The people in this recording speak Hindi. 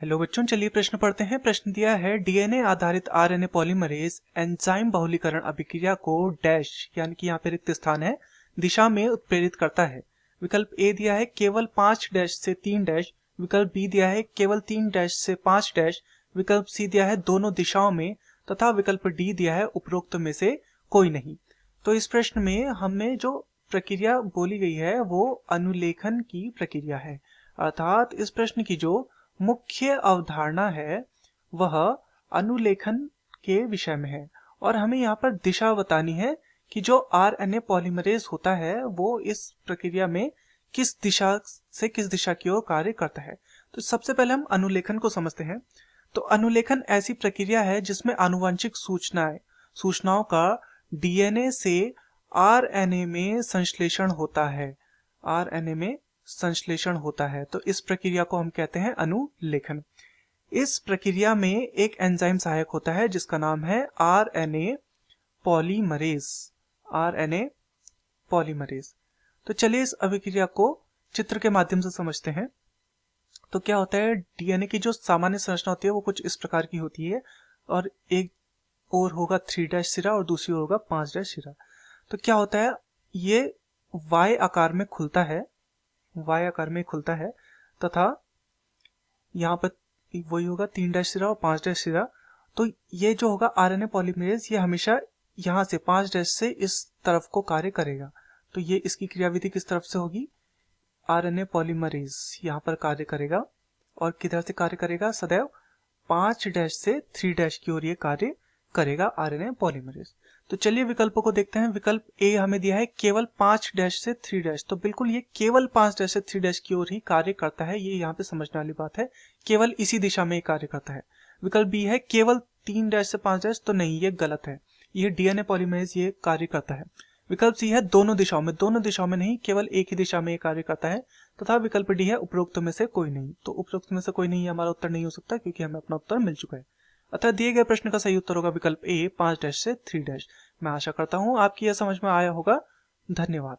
हेलो बच्चों, चलिए प्रश्न पढ़ते हैं। प्रश्न दिया है डीएनए आधारित आरएनए पॉलीमरेज एंजाइम बहुलीकरण अभिक्रिया को डैश यानी कि यहाँ पे रिक्त स्थान है दिशा में उत्प्रेरित करता है। विकल्प ए दिया है केवल 5 डैश से 3 डैश, विकल्प बी दिया है केवल 3 डैश से 5 डैश, विकल्प सी दिया है दोनों दिशाओं में तथा विकल्प डी दिया है उपरोक्त में से कोई नहीं। तो इस प्रश्न में हमें जो प्रक्रिया बोली गई है वो अनुलेखन की प्रक्रिया है, अर्थात इस प्रश्न की जो मुख्य अवधारणा है वह अनुलेखन के विषय में है और हमें यहाँ पर दिशा बतानी है कि जो आरएनए पॉलीमरेज होता है वो इस प्रक्रिया में किस दिशा से किस दिशा की ओर कार्य करता है। तो सबसे पहले हम अनुलेखन को समझते हैं। तो अनुलेखन ऐसी प्रक्रिया है जिसमें आनुवंशिक सूचनाओं का डीएनए से आरएनए में संश्लेषण होता है। आरएनए में संश्लेषण होता है तो इस प्रक्रिया को हम कहते हैं अनुलेखन। इस प्रक्रिया में एक एंजाइम सहायक होता है जिसका नाम है आरएनए पॉलीमरेज। RNA polymerase. तो चलिए इस अभिक्रिया को चित्र के माध्यम से समझते हैं। तो क्या होता है, डीएनए की जो सामान्य संरचना होती है वो कुछ इस प्रकार की होती है और एक और होगा 3 डैश सिरा और दूसरी ओर होगा 5 डैश सिरा। तो क्या होता है, ये वाई आकार में खुलता है, वाई आकार में खुलता है तथा यहाँ पर वही होगा 3 डैश सिरा और 5 डैश सिरा। तो ये जो होगा आरएनए पॉलीमरेज ये हमेशा यहाँ से 5 डैश से इस तरफ को कार्य करेगा। तो ये इसकी क्रियाविधि किस तरफ से होगी, आरएनए पॉलीमरेज यहाँ पर कार्य करेगा और किधर से कार्य करेगा, सदैव 5 डैश से 3 डैश की ओर ये कार्य करेगा आरएनए पॉलीमरेज। तो चलिए विकल्पों को देखते हैं। विकल्प ए हमें दिया है केवल 5 डैश से 3 डैश, तो बिल्कुल ये केवल 5 डैश से 3 डैश की ओर ही कार्य करता है, ये यहाँ पे समझने वाली बात है, केवल इसी दिशा में कार्य करता है। विकल्प बी है केवल 3 डैश से 5 डैश, तो नहीं, ये गलत है, ये डीएनए पॉलीमरेज ये कार्य करता है। विकल्प सी है दोनों दिशाओं में, दोनों दिशाओं में नहीं, केवल एक ही दिशा में ये कार्य करता है तथा विकल्प डी है उपरोक्त में से कोई नहीं। तो उपरोक्त में से कोई नहीं हमारा उत्तर नहीं हो सकता क्योंकि हमें अपना उत्तर मिल चुका है। अतः दिए गए प्रश्न का सही उत्तर होगा विकल्प ए 5 डैश से 3 डैश। मैं आशा करता हूं आपकी यह समझ में आया होगा। धन्यवाद।